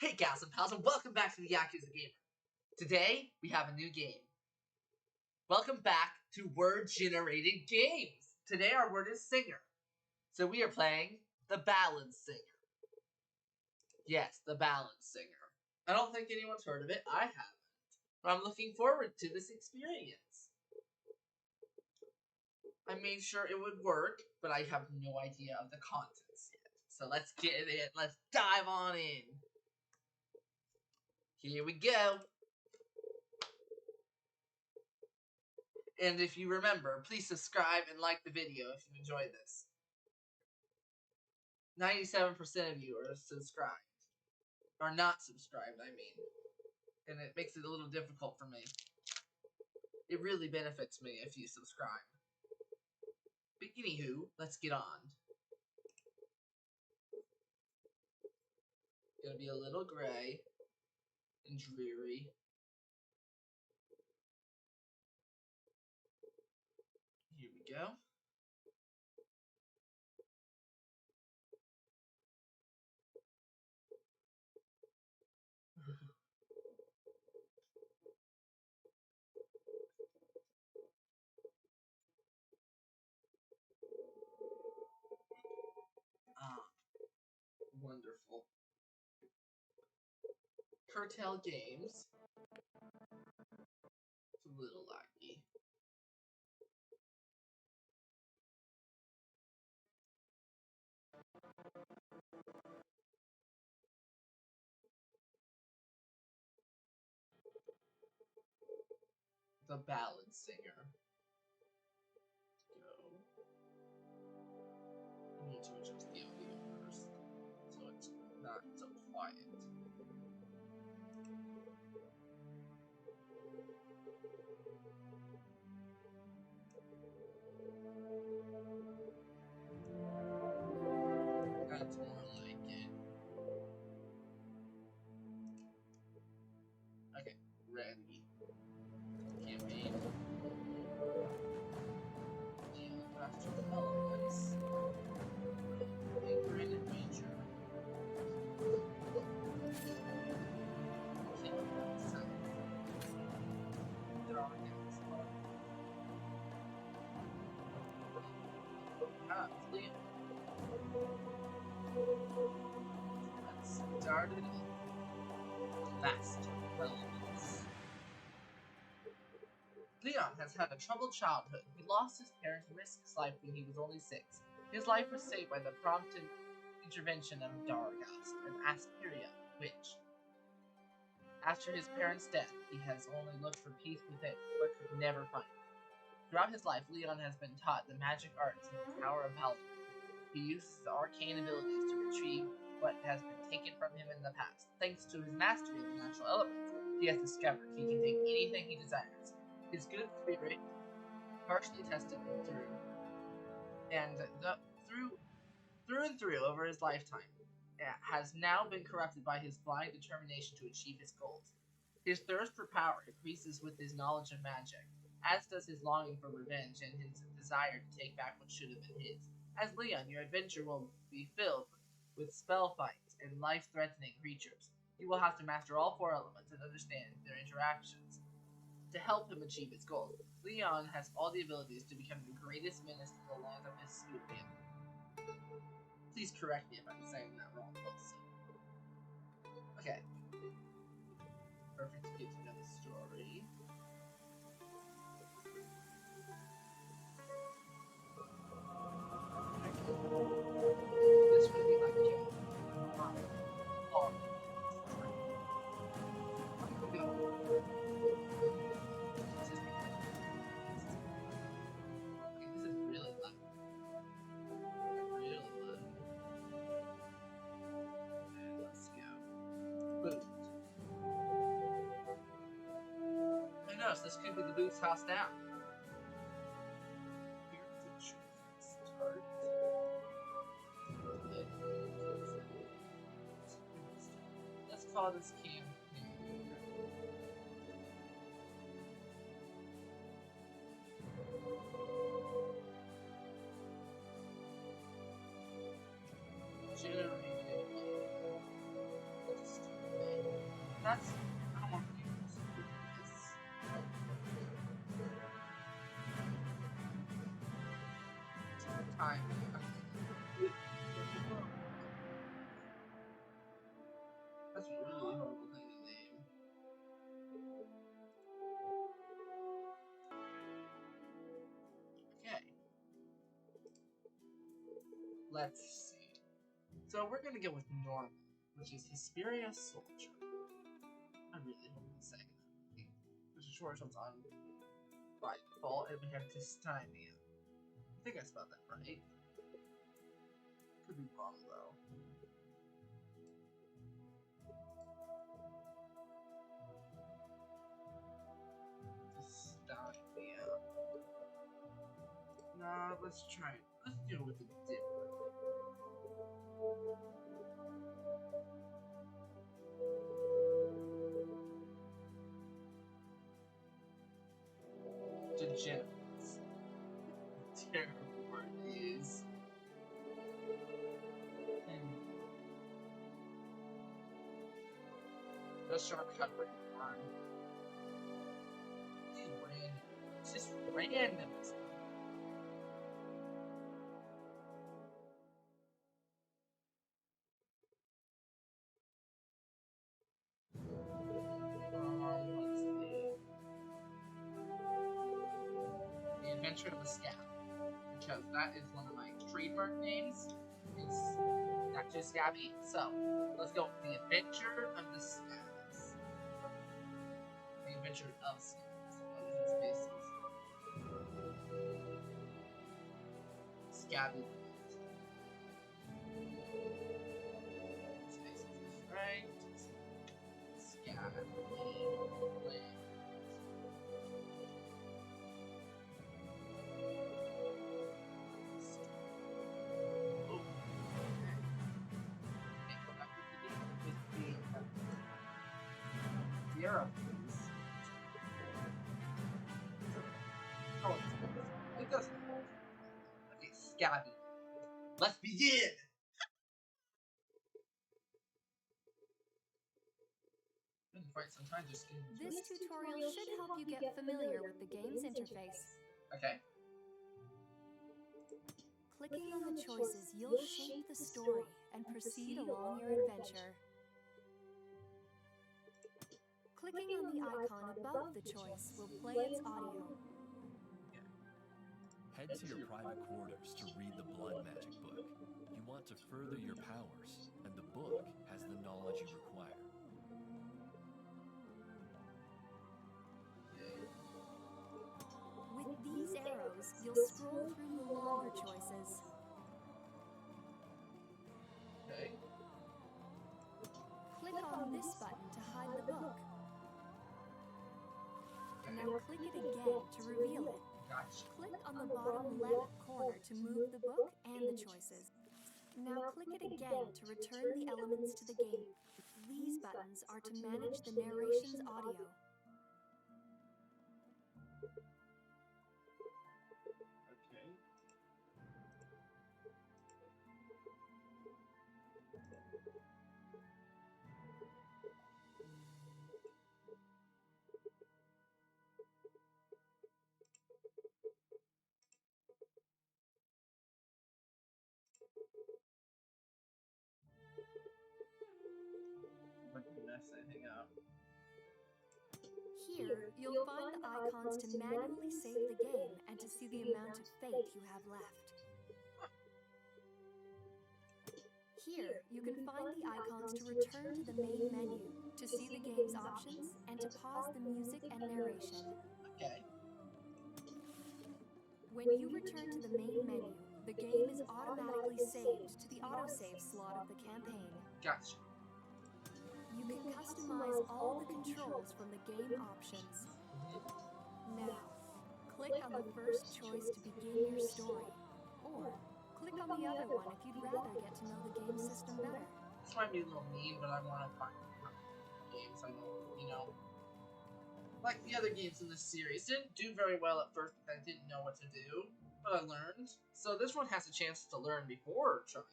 Hey gals and pals, and welcome back to the Yakuza Gamer. Today, we have a new game. Welcome back to word-generated games. Today our word is singer. So we are playing the Ballad Singer. Yes, the Ballad Singer. I don't think anyone's heard of it. I haven't. But I'm looking forward to this experience. I made sure it would work, but I have no idea of the contents yet. So let's get it. Let's dive on in. Here we go. And if you remember, please subscribe and like the video if you enjoyed this. 97% of you are subscribed. Are not subscribed, I mean. And it makes it a little difficult for me. It really benefits me if you subscribe. But anywho, let's get on. Gonna be a little gray and dreary. Here we go. Wonderful. Curtail Games. It's a little laggy. The Ballad Singer. Go. I need to adjust the audio first, so it's not so quiet. That's more like it. Okay, ready. Campaign. Deal faster elements. Anchor and adventure. Let's start it up. Last elements. Leon has had a troubled childhood. He lost his parents and risked his life when he was only 6. His life was saved by the prompt intervention of Dargast, an Asperia witch. After his parents' death, he has only looked for peace within, but could never find it. Throughout his life, Leon has been taught the magic arts in the Tower of Paladin. He uses the arcane abilities to retrieve what has been taken from him in the past. Thanks to his mastery of the natural elements, he has discovered he can take anything he desires. His good spirit, partially tested him through, and through and through over his lifetime, has now been corrupted by his blind determination to achieve his goals. His thirst for power increases with his knowledge of magic, as does his longing for revenge and his desire to take back what should have been his. As Leon, your adventure will be filled with spell fights and life-threatening creatures. You will have to master all 4 elements and understand their interactions to help him achieve his goals. Leon has all the abilities to become the greatest menace to the land of his swooping. Please correct me if I'm saying that wrong, also. Okay. Perfect to get to know the story. This would be like you. This is really loud. Really loud. And let's go. Boot. Who knows? This could be the Booth's house now. Start. Let's call this campaign. Generated. That's... I don't want to use this. Time. That's a really horrible thing to name. Okay. Let's see. So we're gonna go with normal, which is Hesperia Soldier. I really hope I'm saying that. Which is short one's on by default, and we have Tystimia. I think I spelled that right. Could be wrong though. Tystimia. Nah, let's try it. Let's deal with it different. Degenerates. Terrible word is. Let's shortcut right now. These random. It's just random. Let's see. The Adventure of the Scout. Because that is one of my trademark names. It's actually Scabby. So, let's go with The Adventure of the Scabs. The Adventure of Scabs. Spaces. Scabby. Spaces is right. Scabby. Zero, please. Oh, it doesn't. Okay, Scabby. Let's begin! This tutorial should help you get familiar with the game's interface. Okay. Clicking on the choices, you'll shape the story and proceed along your adventure. Clicking on the icon above the choice will play its audio. Head to your private quarters to read the blood magic book. You want to further your powers, and the book has the knowledge you require. With these arrows, you'll scroll through the longer choices. Okay. Click on this button to hide the book. Now click it again to reveal it. Gotcha. Click on the bottom left corner to move the book and the choices. Now click it again to return the elements to the game. These buttons are to manage the narration's audio. Okay. What did I say? Hang out. Here, you'll find the icons to manually save the game and to see the amount of fate you have left. Here, you can find the icons to return to the main menu, to see the game's options, and to pause the music and narration. Okay. When you return to the main menu, the game is automatically saved to the autosave slot of the campaign. Gotcha. You can customize all the controls from the game options. Now, click on the first choice to begin your story, or click on the other one if you'd rather get to know the game system better. This might be a little mean, but I want to find games I don't, like the other games in this series. Didn't do very well at first because I didn't know what to do, but I learned. So this one has a chance to learn before trying.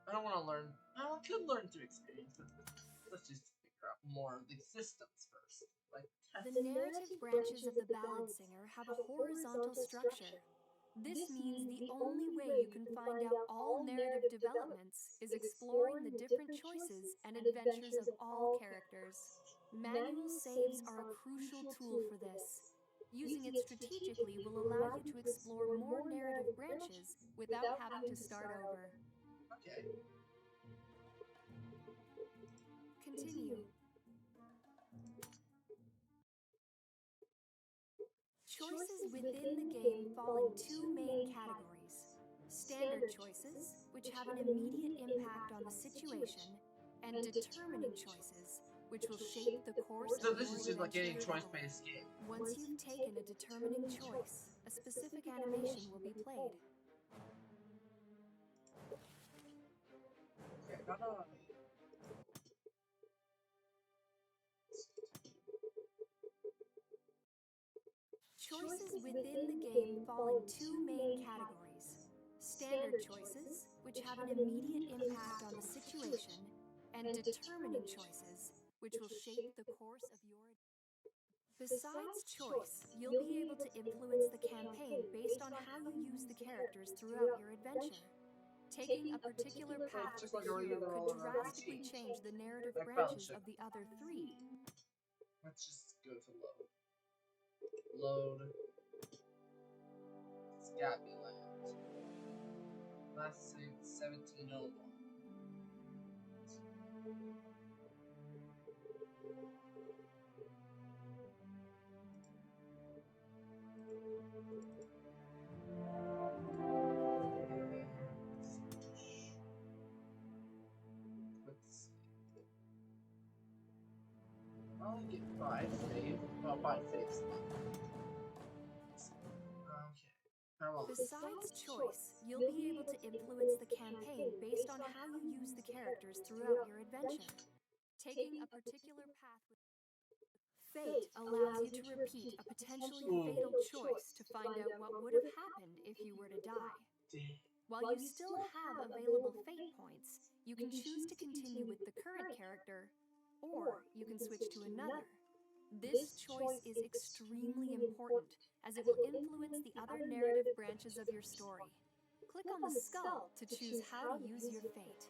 I don't want to learn. Well, I could learn through experience, but let's just figure out more of these systems first. Like The narrative branches of the Ballad Singer have a horizontal structure. This means the only way you can find out all narrative developments is exploring the different choices and adventures of all characters. Manual saves are a crucial tool for this. Using it strategically will allow you to explore more narrative branches without having to start over. Okay. Continue. Choices within the game fall in two main categories: standard choices, which have an immediate impact on the situation, and determining choices, which will shape the course So of this your is just like any adventure level. choice-based game. Once you've taken a determining choice, a specific animation will be played. Okay, how do I... Choices within the game fall in two main categories: standard choices, which have an immediate impact on the situation, and determining choices, which will shape the course of your adventure. Besides choice, you'll be able to influence the campaign based on how you use the characters throughout your adventure. Taking a particular path with just like a a hero regular could drastically RPG. change the narrative Like branches Fellowship. of the other three. Let's just go to load. Load. Scabby Land. Last save 1701. Let's see. I only get 5 save. Well, 5 saves left. Okay. Besides choice, you'll be able to influence the campaign based on how you use the characters throughout your adventure. Taking a particular path with fate allows you to repeat a potentially fatal choice to find out what would have happened if you were to die. While you still have available fate points, you can choose to continue with the current character, or you can switch to another. This choice is extremely important, as it will influence the other narrative branches of your story. Click on the skull to choose how to use your fate.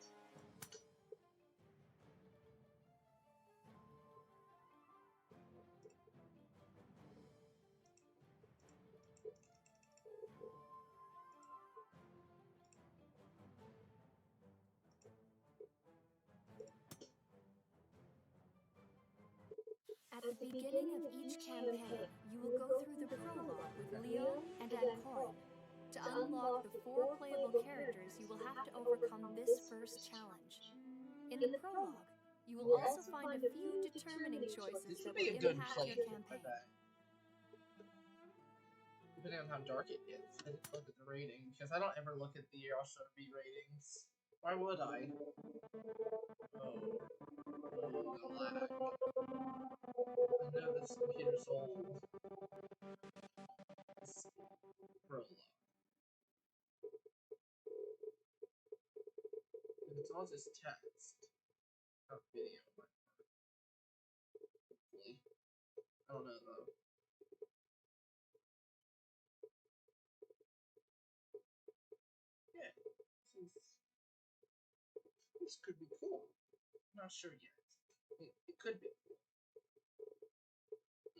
At the beginning of each campaign, you will go through the prologue with Leon and Ancoin. To unlock the 4 playable characters, you will have to overcome this first challenge. In the prologue, you will also find a few determining choices This that would will be a good impact play, your I campaign. bet. Depending on how dark it gets. I didn't look at the rating, because I don't ever look at the RSRB ratings. Why would I? Oh. Oh, the lag. I know this computer's old. This prologue. If it's all just text, not video, hopefully. I don't know though. Yeah, this could be cool. Not sure yet. It could be.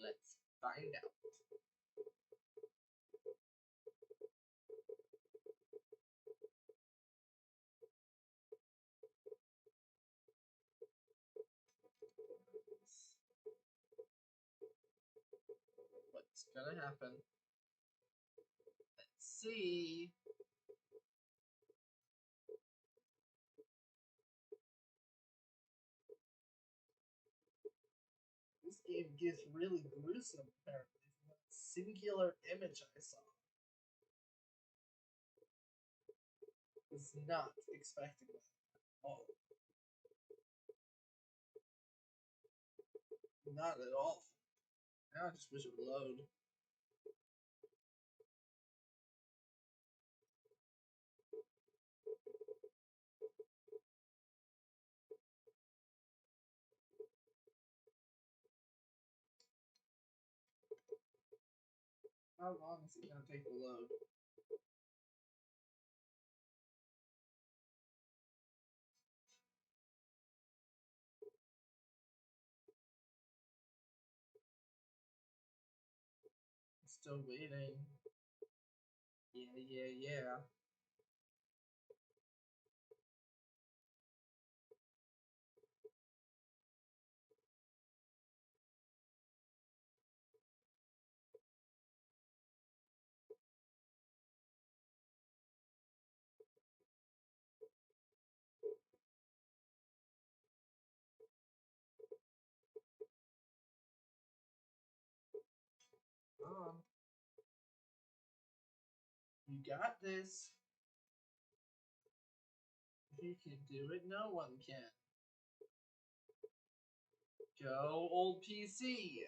Let's find out. What's gonna happen? Let's see. This game gets really gruesome, apparently, from that singular image I saw. Was not expecting that at all. Not at all. Now I just wish it would load. How long is it gonna take to load? Still waiting. Yeah. You got this. If you can do it, no one can. Go, old PC.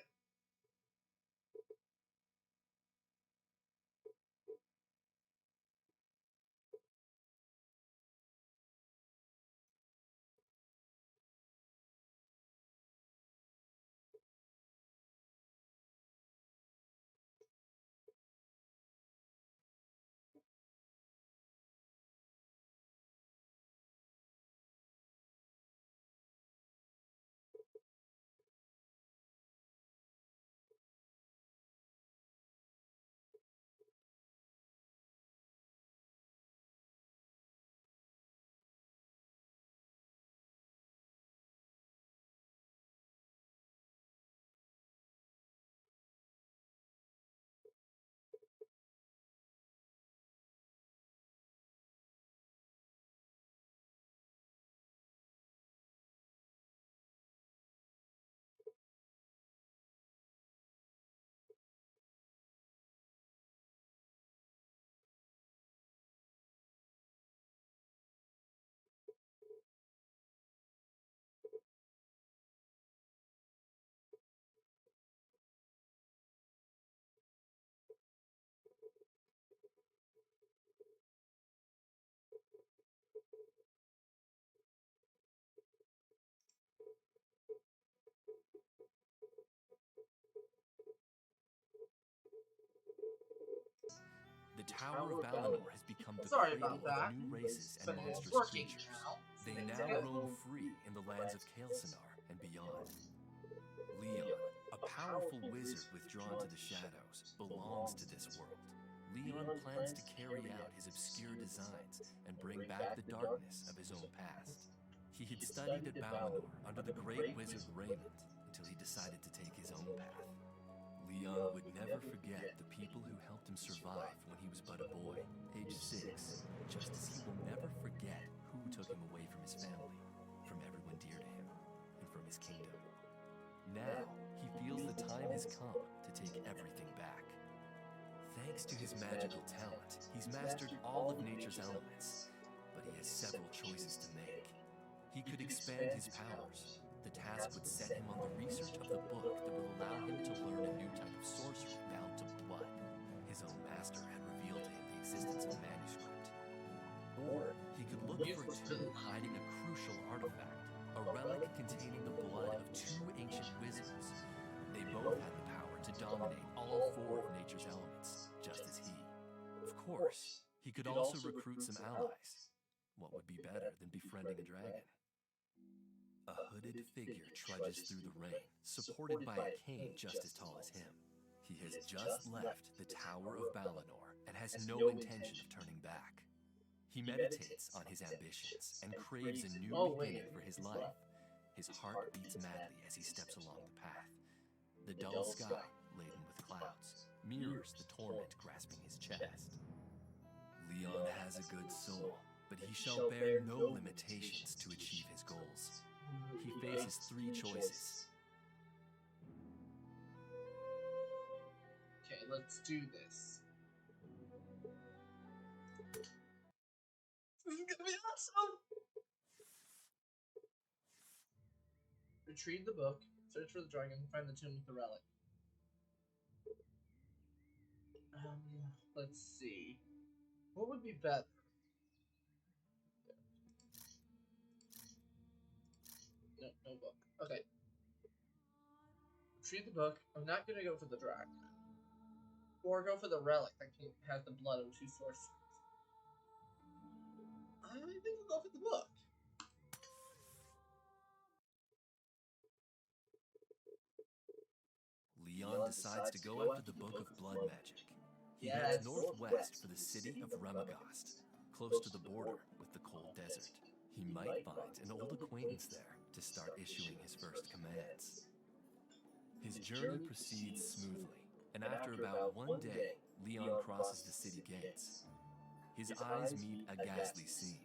The Tower of Balinor has become the Sorry cradle about that. of new races and But it's monstrous working creatures. now. They Things now are good. roam free in the lands of Kael'Sinar and beyond. Leon, a powerful wizard withdrawn to the shadows, belongs to this world. Leon plans to carry out his obscure designs and bring back the darkness of his own past. He had studied at Balinor under the great wizard Raymond until he decided to take his own path. Leon would never forget the people who helped him survive when he was but a boy, age 6, just as he will never forget who took him away from his family, from everyone dear to him, and from his kingdom. Now, he feels the time has come to take everything back. Thanks to his magical talent, he's mastered all of nature's elements, but he has several choices to make. He could expand his powers. The task would set him on the research of the book that will allow him to learn a new type of sorcery bound to blood. His own master had revealed to him the existence of a manuscript. Or he could look for a tomb hiding a crucial artifact, a relic containing the blood of 2 ancient wizards. They both had the power to dominate all 4 of nature's elements, just as he. Of course, he could also recruit some allies. What would be better than befriending a dragon? A hooded figure trudges through the rain, supported by a cane just as tall as him. He has just left the Tower of Balinor and has no intention of turning back. He meditates on his ambitions and craves a new beginning for his life. His heart beats madly as he steps along the path. The dull sky, laden with clouds, mirrors the torment grasping his chest. Leon has a good soul, but he shall bear no limitations to achieve his goals. He faces 3 choices. Okay, let's do this. This is gonna be awesome! Retrieve the book, search for the dragon, find the tomb with the relic. Let's see. What would be better? No book. Okay. Retrieve the book. I'm not gonna go for the dragon. Or go for the relic that has the blood of two sorcerers. I think we'll go for the book. Leon decides to go after the Book of Blood Magic. He heads northwest for the city of Remagast, close to the border with the cold desert. He might find an old acquaintance there to start issuing his first commands. His journey proceeds smoothly, and after about one day, Leon crosses the city gates. His eyes meet a ghastly scene.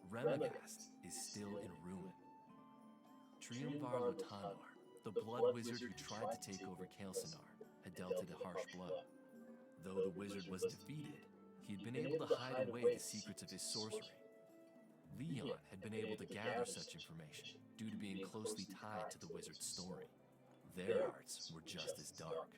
Remagast is still in ruin. Triumvar Lotanor, the blood wizard who tried to take over Kael'Sinar, had dealt it a harsh blow. Though the wizard was defeated, he had been able to hide away the secrets of his sorcery. Leon had been able to gather such information due to being closely tied to the wizard's story. Their hearts were just as dark.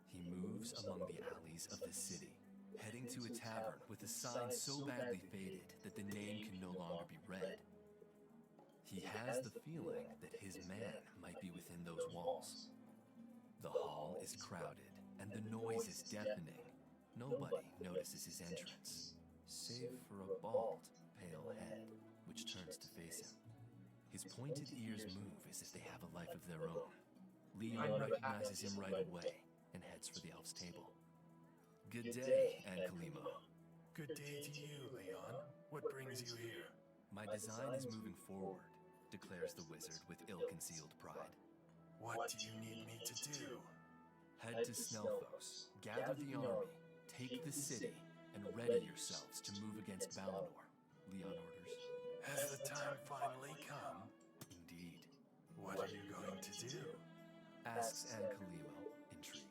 He moves among the alleys of the city, heading to a tavern with a sign so badly faded that the name can no longer be read. He has the feeling that his man might be within those walls. The hall is crowded, and the noise is deafening. Nobody notices his entrance, save for a bald, pale head, which turns to face him. His pointed ears move as if they have a life of their own. Leon recognizes him right away and heads for the elf's table. Good day, Ankalimo. Good day to you, Leon. What brings you here? My design is moving forward, declares the wizard with ill-concealed pride. What do you need me to do? Head to Snelfos, gather the army, take the city, and ready yourselves to move against Balinor, Leon orders. Has the time finally come? Indeed. What are you going to do? Asks Ankalimo, intrigued.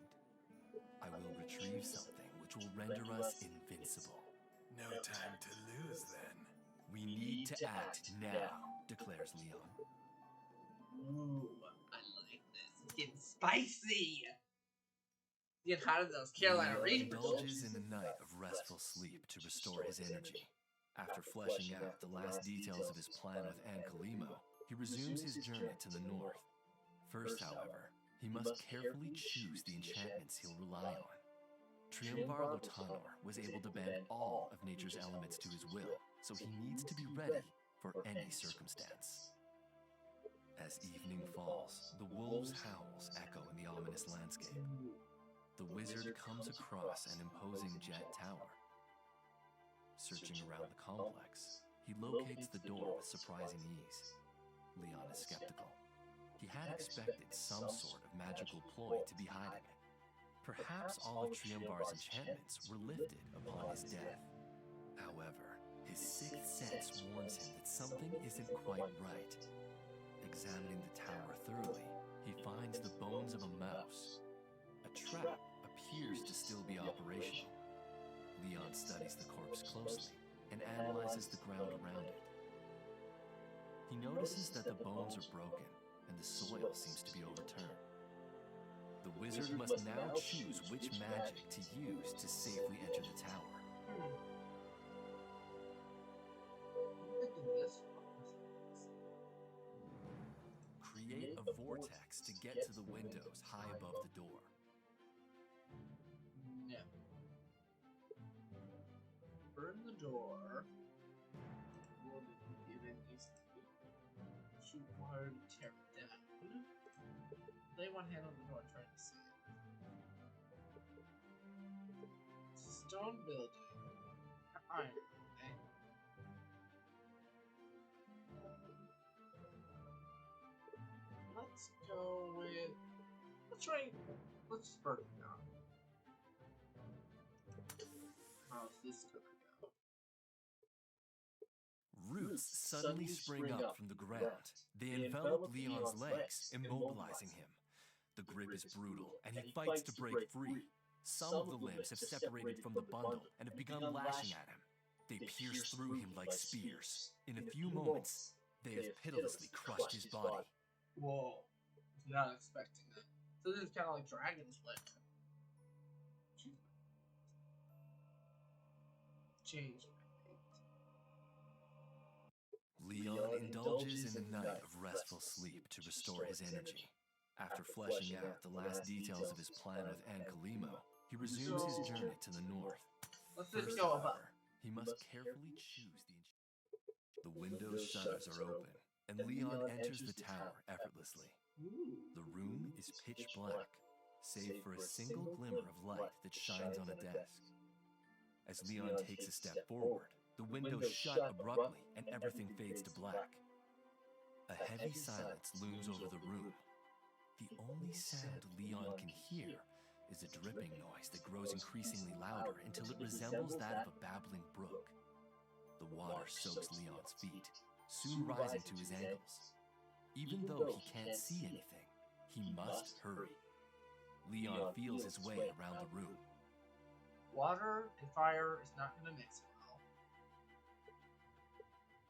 I will retrieve something which will render us invincible. No time to lose, then. We need to act now, declares Leon. Ooh, I like this. It's getting spicy. Get hot of those Carolina Leon Reapers. indulges in a night of restful sleep to restore his energy. After fleshing out the last details of his plan with Ankalimo, he resumes his journey to the north. First, however, he must carefully choose the enchantments he'll rely on. Triumvar Lotanor was able to bend all of nature's elements to his will, so he needs to be ready for any circumstance. As evening falls, the wolves' howls echo in the ominous landscape. The wizard comes across an imposing jet tower. Searching around the complex, he locates the door with surprising ease. Leon is skeptical. He had expected some sort of magical ploy to be hiding it. Perhaps all of Triumvar's enchantments were lifted upon his death. However, his sixth sense warns him that something isn't quite right. Examining the tower thoroughly, he finds the bones of a mouse. A trap appears to still be operational. Leon studies the corpse closely and analyzes the ground around it. He notices that the bones are broken and the soil seems to be overturned. The wizard must now choose which magic to use to safely enter the tower. Create a vortex to get to the windows high above the door. Yeah. Burn the door. Will be given easily. Shoot water to tear it down. Lay one hand on the door, trying to see it. It's a stone building. Iron building. Let's go with. Let's just burn it down. How's this gonna go? Roots suddenly spring up from the ground. They envelop Leon's legs, immobilizing him. The grip is brutal, and he fights to break free. Some of the limbs have separated from the bundle and have begun lashing at him. They pierce through him like spears. In a few moments, they have pitilessly crushed his body. Whoa. Not expecting that. So this is kind of like Dragon's Lair. Change my fate. Leon indulges in a night of restful sleep to restore his energy. After fleshing out the last details of his plan with Ankalimo, He resumes his journey to the north. Let's First, just go above. however, he must carefully choose the window's shutters are open, and Leon enters the tower effortlessly. The room is pitch black, save for a single glimmer of light that shines on a desk. As Leon takes a step forward, the windows shut abruptly and everything fades to black. A heavy silence looms over the room. The only sound Leon can hear is a dripping noise that grows increasingly louder until it resembles that of a babbling brook. The water soaks Leon's feet, soon rising to his ankles. Even though he can't see anything, he must hurry. Leon feels his way around the room. Water and fire is not going to mix well.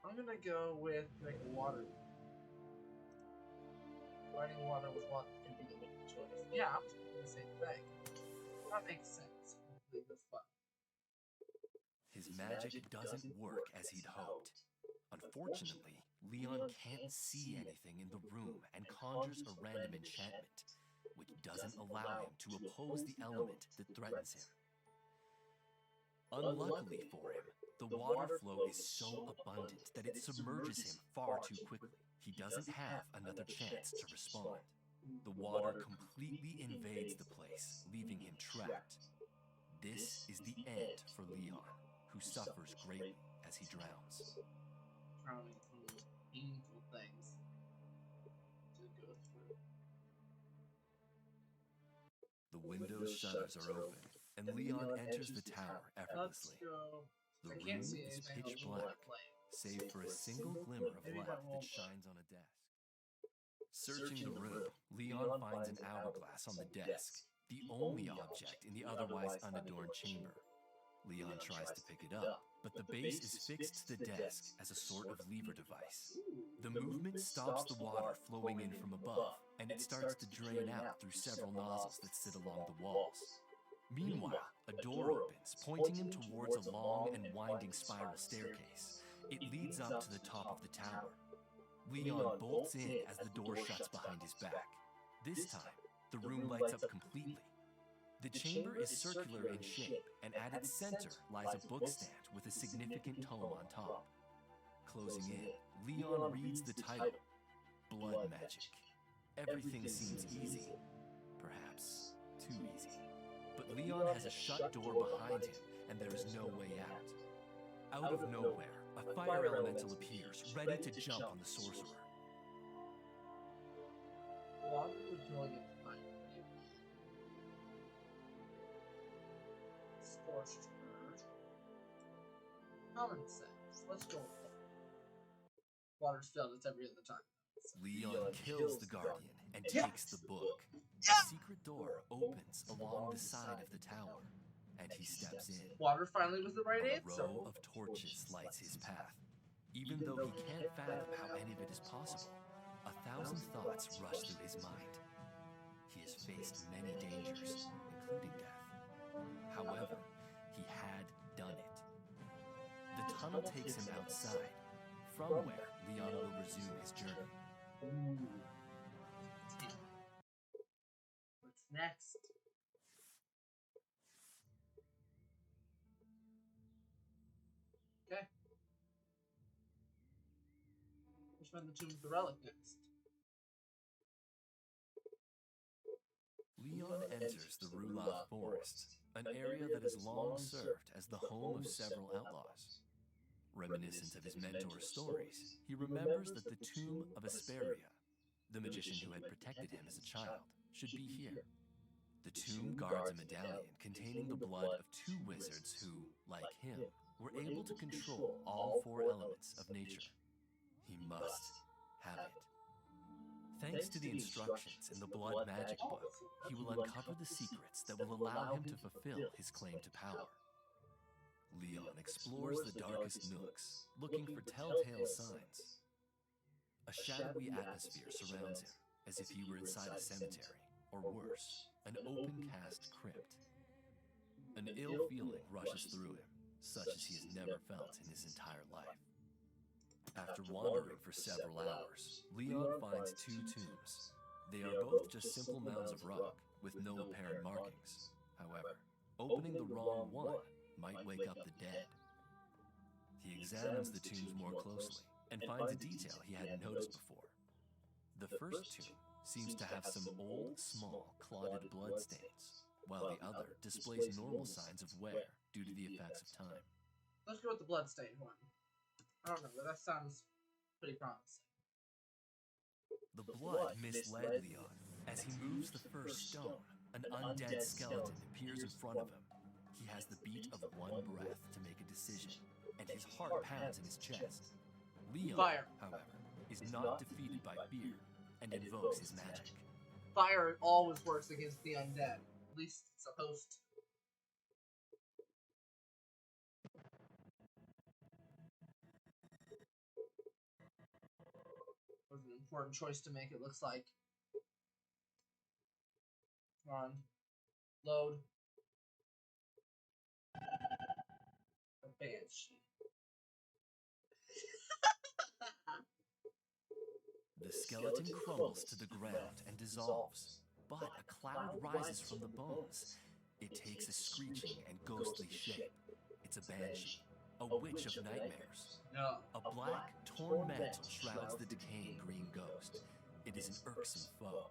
I'm going to go with like water. Fighting water with water can be the winning choice. Yeah, I was thinking the same thing. That makes sense. Hopefully this fun. His magic doesn't work as he'd hoped. Unfortunately, Leon can't see anything in the room and conjures a random enchantment, which doesn't allow him to oppose the element that threatens him. Unluckily for him, the water flow is so abundant that it submerges him far too quickly. He doesn't have another chance to respond. The water completely invades the place, leaving him trapped. This is the end for Leon, who suffers greatly as he drowns. Drowning from those painful things to go through. The window's shutters are open, and Leon enters the tower effortlessly. Let's go. The I room can't see is anything pitch on the black, plane. save for a single glimmer of light that shines on a desk. Searching the room, Leon finds an hourglass on the desk, the only object in the otherwise unadorned chamber. Leon tries to pick it up, but the base is fixed to the desk as a sort of lever device. The movement stops the water flowing in from above, and it starts to drain out through several nozzles that sit along the walls. Meanwhile, a door opens, pointing him towards a long and winding spiral staircase. It leads up to the top of the tower. Leon bolts in as the door shuts behind his back. This time, the room lights up completely. The chamber is circular in shape, and at its center lies a bookstand with a significant tome on top. Closing in, Leon reads the title, Blood Magic. Everything seems easy. Perhaps too easy. But Leon has a shut door behind him, and there is no way out. Out of nowhere, a fire elemental appears, ready to jump on the sorcerer. Water would join in fire. Scorched earth. Common sense. Let's go with that. Water's filled, it's every other time. Leon kills the Guardian and takes the book. A secret door opens along the side of the tower, and he steps in. Water finally was the right A answer. row of torches lights his path. Even though he can't fathom how any of it is possible, 1,000 thoughts rush through his mind. He has faced many dangers, including death. However, he had done it. The tunnel takes him outside, from where Leon will resume his journey. What's next? Okay. Let's find the tomb of the relic next. Leon enters the Rulaf Forest, an area that has long served as the home of several outlaws. Reminiscent of his mentor's stories, he remembers that the tomb of Asperia, the magician who had protected him as a child, should be here. The tomb guards a medallion containing the blood of 2 wizards who, like him, were able to control all 4 elements of nature. He must have it. Thanks to the instructions in the Blood Magic book, he will uncover the secrets that will allow him to fulfill his claim to power. Leon explores the darkest nooks, looking for telltale signs. A shadowy atmosphere surrounds him, as if he were inside a cemetery, or worse, an open-cast crypt. An ill feeling rushes through him, such as he has never felt in his entire life. After wandering for several hours, Leon finds 2 tombs. They are both just simple mounds of rock, with no apparent markings. However, opening the wrong one might wake up the dead. He examines the tombs more closely and finds a detail he hadn't noticed before. The first tomb seems to have some old, small, clotted blood stains, while the other displays normal signs of wear due to the effects of time. Let's go with the bloodstain one. I don't know, but that sounds pretty promising. The blood misled Leon. As he moves the first stone, an undead skeleton appears in front of him. He has the beat of one breath to make a decision, and his heart pounds in his chest. Leon, however, is not defeated by fear and invokes his magic. Fire always works against the undead. At least it's supposed to. Was an important choice to make, it looks like. Come on. Load. A banshee. The skeleton crumbles to the ground and dissolves, but a cloud rises from the bones. It takes a screeching and ghostly shape. It's a banshee, a witch of nightmares. No. A black, torn mantle shrouds the decaying green ghost. It is an irksome foe.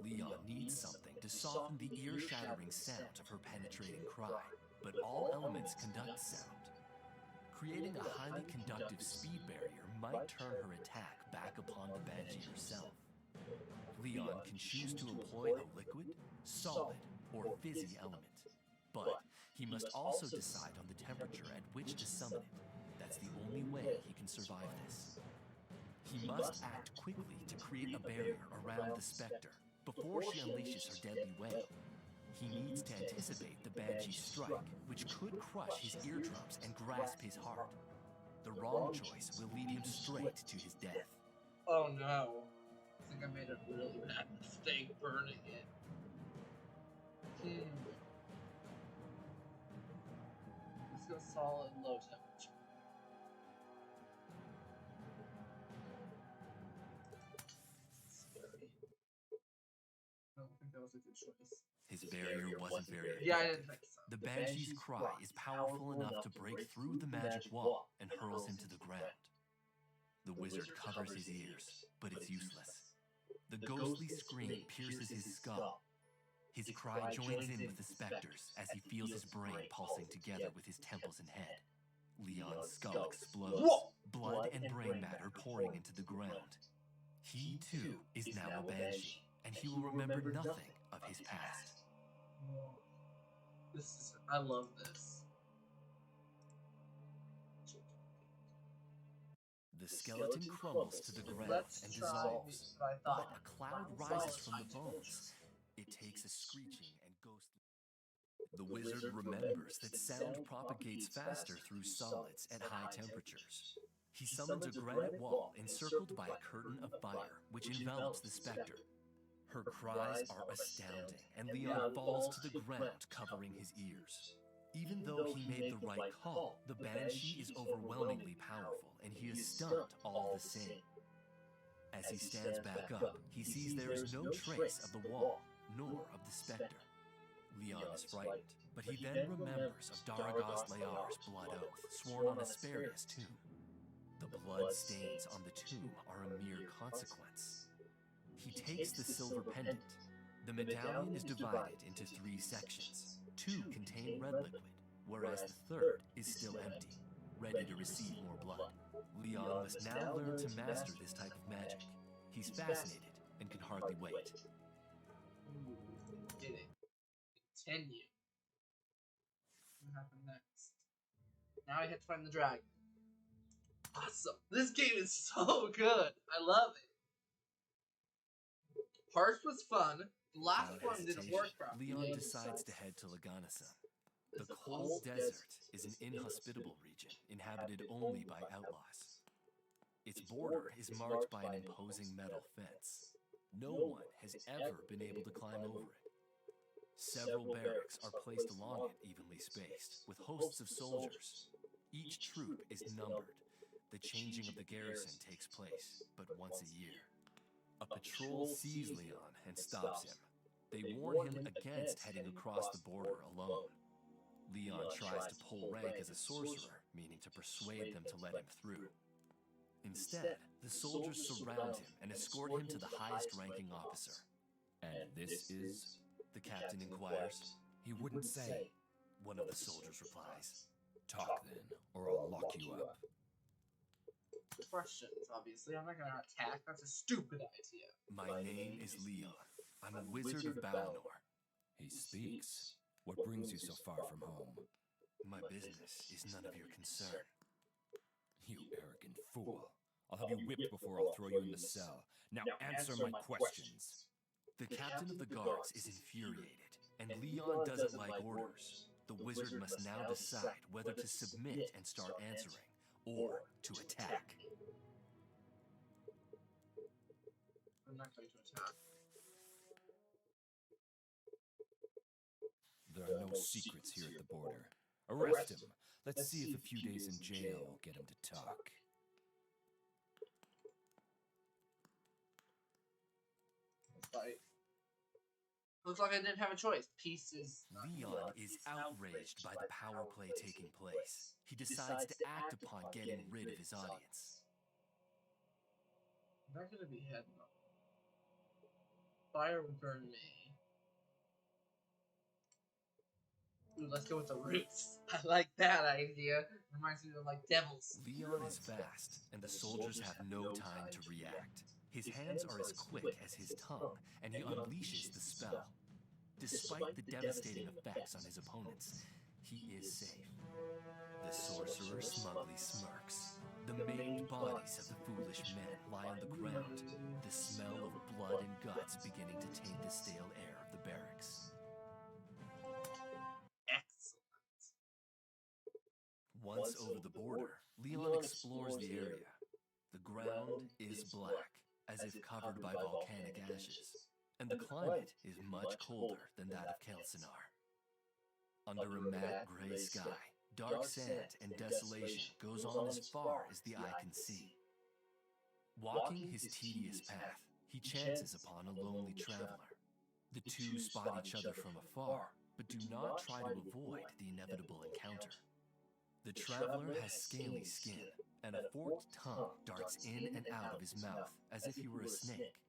Leon needs something to soften the ear-shattering sound of her penetrating cry, but all elements conduct sound. Creating a highly conductive speed barrier might turn her attack back upon the banshee herself. Leon can choose to employ a liquid, solid, or fizzy element, but he must also decide on the temperature at which to summon it. That's the only way he can survive this. He must act quickly to create a barrier around the specter before she unleashes her deadly wail. He needs to anticipate the banshee's strike, which could crush his eardrums and grasp his heart. The wrong choice will lead him straight to his death. Oh no. I think I made a really bad mistake burning it. Let's go solid low temperature. Scary. I don't think that was a good choice. His barrier wasn't very effective. Yeah, I didn't think so. The banshee's cry is powerful enough to break through the magic wall and hurls him to the ground. The wizard covers his ears, but it's useless. The ghostly scream pierces his skull. His cry joins in with the specters as he feels his brain pulsing together with his temples and head. Leon's skull explodes, blood and brain matter pouring into the ground. He, too, is now a banshee, and he will remember nothing of his past. I love this. The skeleton crumbles to the ground and dissolves, but a cloud rises from the bones. It takes a screeching and ghostly. The wizard remembers that sound propagates faster through solids at high temperatures. He summons a granite wall encircled by a curtain of fire, which envelops the specter. Her cries are astounding, and Leon falls to the ground, covering his ears. Even though he made the right call, the banshee is overwhelmingly powerful, and he is stunned all the same. As he stands back up, he sees there is no trace of the wall, nor of the specter. Leon is frightened, but he then remembers of Daragos Layar's blood oath, sworn on Asperia's tomb. The blood stains on the tomb are a mere consequence. He takes the silver pendant. The medallion is divided into 3 sections. 2 contain red liquid, whereas the third is still empty, ready to receive more blood. Leon must now learn to master this type of magic. He's fascinated and can hardly wait. Did it. Continue. What happened next? Now I have to find the dragon. Awesome. This game is so good. I love it. Parts was fun. The last one didn't work properly. Leon decides to head to Laganasa. The cold desert is an inhospitable region inhabited only by outlaws. Its border is marked by an imposing metal fence. No one has ever been able to climb over it. Several barracks are placed along it, evenly spaced, with hosts of soldiers. Each troop is numbered. The changing of the garrison takes place but once a year. A patrol sees Leon and stops him. They warn him against heading across the border alone. Leon tries to pull rank as a sorcerer, meaning to persuade them to let him through. Instead, the soldiers surround him and escort him to the highest-ranking officer. And this is? The captain inquires. He wouldn't say. One of the soldiers replies. Talk then, or I'll lock you up. Questions, obviously. I'm not gonna attack. That's a stupid idea. My name is Leon. I'm a wizard of Balinor. He speaks. What brings you so far from home? My business is none of your concern. You arrogant fool. I'll have you whipped before I'll throw you in the cell. Now answer my questions. The captain of the guards is infuriated, and Leon doesn't like orders. The wizard must now decide whether to submit and start answering, or to attack. I'm not going to attack. There are no secrets here at the border. Arrest him. Let's see if a few days in jail will get him to talk. Fight. Looks like I didn't have a choice. Peace is... Leon is outraged by the power play taking place. He decides to act upon getting rid of his audience. I'm not gonna be head though. Fire will burn me. Ooh, let's go with the roots. I like that idea. Reminds me of like devils. Leon is fast, and the soldiers have no time to react. His hands are as quick as his tongue, and he unleashes the spell. Despite the devastating effects on his opponents, he is safe. The sorcerer smugly smirks. The maimed bodies of the foolish men lie on the ground, the smell of blood and guts beginning to taint the stale air of the barracks. Excellent. Once over the border, Leon explores the area. The ground is black, as if covered by volcanic ashes, and the climate is much colder than that of Kelsinar. Under a matte gray sky, dark sand and desolation goes on as far as the eye can see. Walking his tedious path, he chances upon a lonely traveler. The two spot each other from afar, but do not try to avoid the inevitable encounter. The traveler has scaly skin, and a forked tongue darts in and out of his mouth as if he were a snake.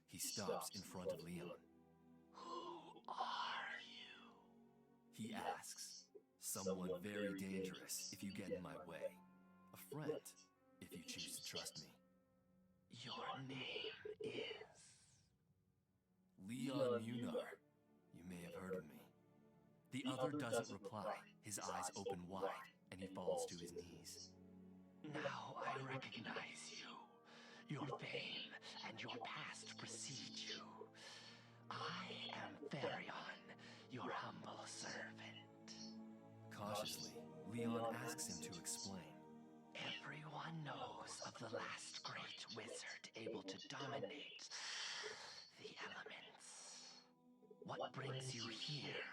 He stops in front of Leon. Who are you? He asks. Someone very dangerous if you get in my way. A friend, if you choose to trust me. Your name is... Leon Munar. You may have heard of me. The other doesn't reply, his eyes open wide, and he falls to his knees. Now I recognize you. Your fame and your past precede you. I am Therion, your humble servant. Cautiously, Leon asks him to explain. Everyone knows of the last great wizard able to dominate the elements. What brings you here?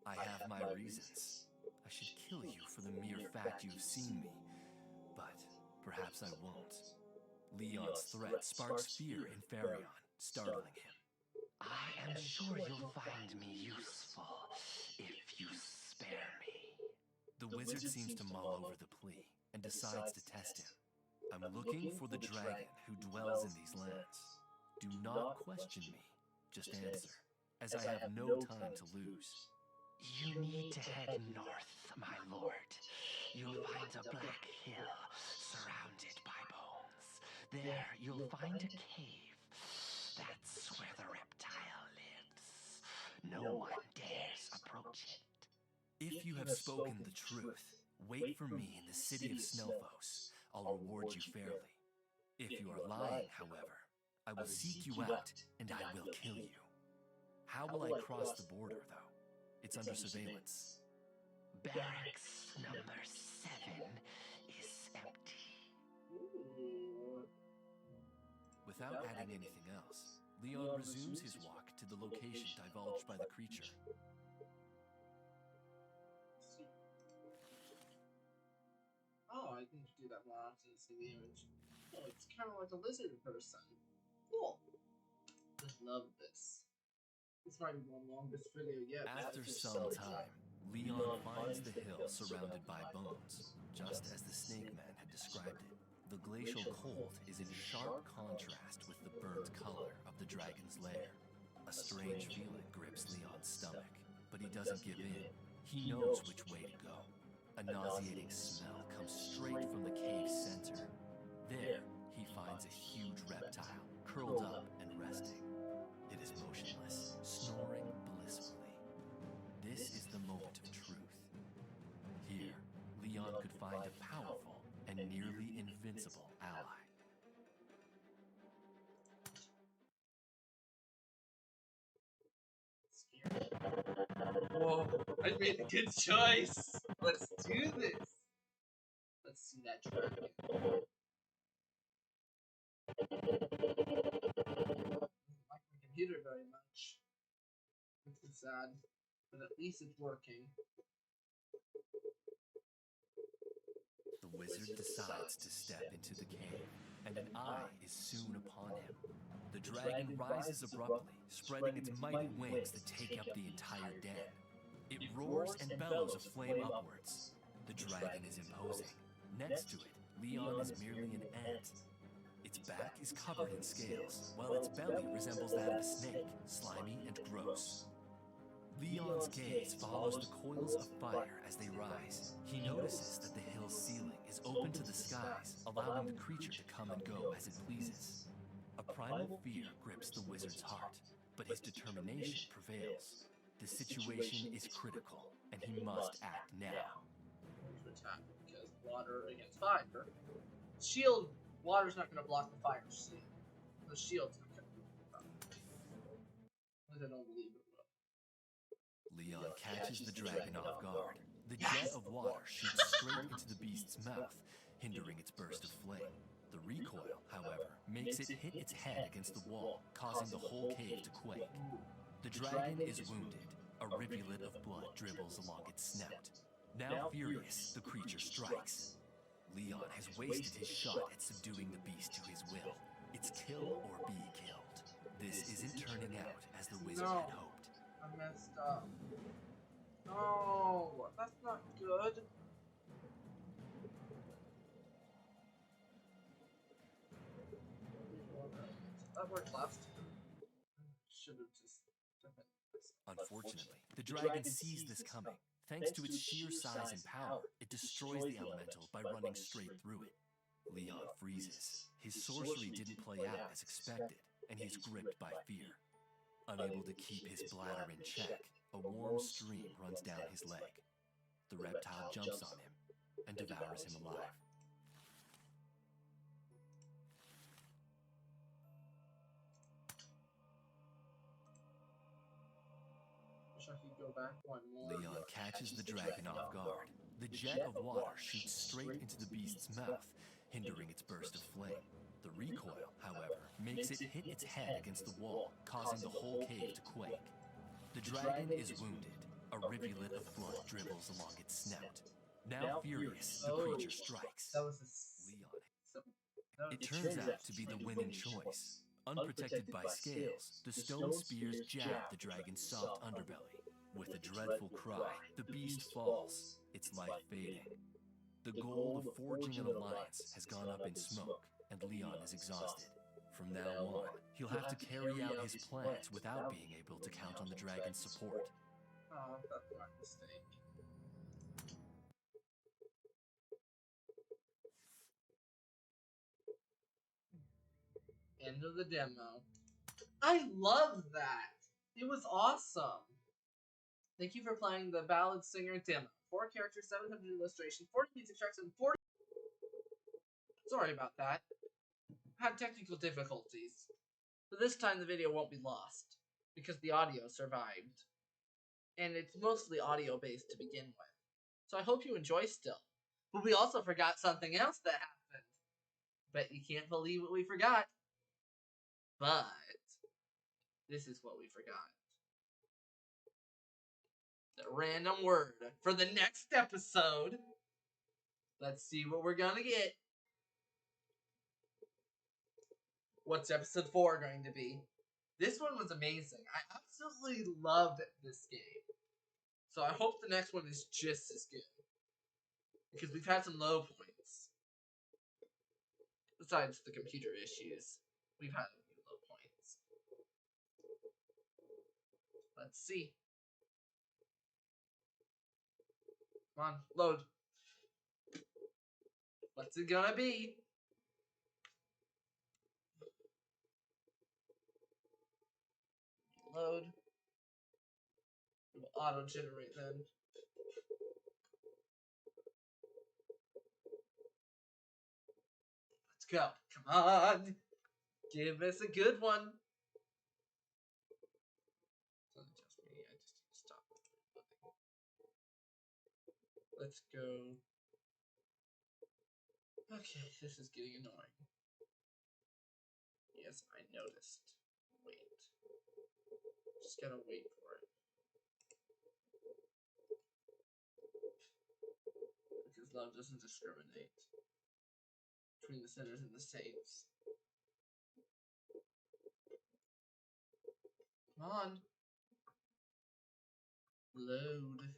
I have my reasons. I should kill you for the mere fact you've seen me, but perhaps I won't. Leon's threat sparks fear in Therion, startling him. I am sure you'll find me useful if you spare me. The wizard seems to mull over the plea and decides to test him. I'm looking for the dragon who dwells in these lands. Do not question me, just answer, as I have no time to lose. You need to head north, my lord. You'll find a black hill surrounded by bones. There you'll find a cave. That's where the reptile lives. No one dares approach it. If you have spoken the truth, wait for me in the city of Snelfos. I'll reward you fairly. If you are lying, however, I will seek you out and I will kill you. How will I cross the border, though? It's under surveillance. Barracks number 7 is empty. Without adding anything else, Leon resumes his walk to the location divulged by the creature. Oh, I didn't do that more often to see the image. Oh, it's kind of like a lizard person. Cool. Just love this. This might be the longest video yet. After some time, Leon finds the hill surrounded by bones, just as the Snake Man had described it. The glacial cold is in sharp contrast with the burnt color of the dragon's lair. A strange feeling grips Leon's stomach, but he doesn't give in. He knows which way to go. A nauseating smell comes straight from the cave's center. There, he finds a huge reptile, curled up and resting. It is motionless, snoring blissfully. This is the moment of truth. Here, Leon could find a powerful and nearly invincible ally. Whoa, I made a good choice. Let's do this. Let's see that dragon. I don't like my computer very much. Which is sad, but at least it's working. The wizard decides to step into the cave, and an eye is soon upon him. The dragon rises abruptly, spreading its mighty wings that take up the entire den. It roars and bellows a flame upwards. The dragon is imposing. Next to it, Leon is merely an ant. Its back is covered in scales, while its belly resembles that of a snake, slimy and gross. Leon's gaze follows the coils of fire as they rise. He notices that the hill's ceiling is open to the skies, allowing the creature to come and go as it pleases. A primal fear grips the wizard's heart, but his determination prevails. The situation is critical, and he must act now. To attack because water against fire. Shield, water's not going to block the fire shield. The shield's not going to block the fire. I don't believe it will. Leon catches the dragon off guard. The jet of water shoots straight into the beast's mouth, hindering its burst of flame. The recoil, however, makes it hit its head against the wall, causing the whole cave to quake. The dragon is wounded. A rivulet of blood dribbles along its snout. Now furious, the creature strikes. Leon has wasted his shot at subduing the beast to his will. It's kill or be killed. This isn't turning out as the wizard had hoped. I messed up. No, that's not good. That worked last time. Should have just done it. Unfortunately, the dragon sees this coming. Thanks to its sheer size and power, it destroys the elemental by running straight through it. Leon freezes. His sorcery didn't play out as expected, and he's gripped by fear. Unable to keep his bladder in check, a warm stream runs down his leg. The reptile jumps on him and devours him alive. Wish I could go back one more. Leon catches the dragon off guard. The jet of water shoots straight into the beast's mouth, hindering its burst of flame. The recoil, however, makes it hit its head against the wall, causing the whole cave to quake. The dragon is wounded. A rivulet of blood dribbles along its snout. Now furious, the creature strikes. That was Leon. It turns out to be the winning choice. Unprotected by scales, the stone spears jab the dragon's soft underbelly. With a dreadful cry, the beast falls, its life fading. The goal of forging an alliance has gone up in smoke, and Leon is exhausted. From now on, he'll have to carry out his plans without being able to count on the dragon's support. Oh, that's my mistake. End of the demo. I love that. It was awesome. Thank you for playing the Ballad Singer Demo. 4 characters, 700 illustrations, 40 music tracks, and 40... Sorry about that. Had technical difficulties. But this time the video won't be lost, because the audio survived. And it's mostly audio-based to begin with. So I hope you enjoy still. But we also forgot something else that happened. Bet you can't believe what we forgot. But this is what we forgot. The random word for the next episode. Let's see what we're gonna get. What's episode 4 going to be? This one was amazing. I absolutely loved this game. So I hope the next one is just as good. Because we've had some low points. Besides the computer issues, we've had a few low points. Let's see. Come on, load. What's it gonna be? Load. It will auto-generate then. Let's go. Come on. Give us a good one. It's not just me. I just need to stop. Let's go. Okay, this is getting annoying. Yes, I noticed. Wait. Just gotta wait for it. Because love doesn't discriminate between the sinners and the saints. Come on. Load.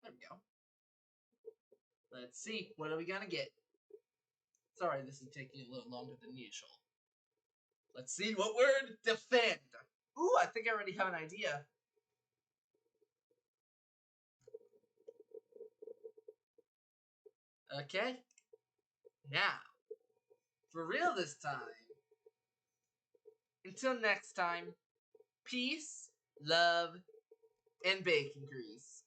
There we go. Let's see. What are we gonna get? Sorry, this is taking a little longer than usual. Let's see what word. Defend. Ooh, I think I already have an idea. Okay. Now, for real this time. Until next time, peace, love, and bacon grease.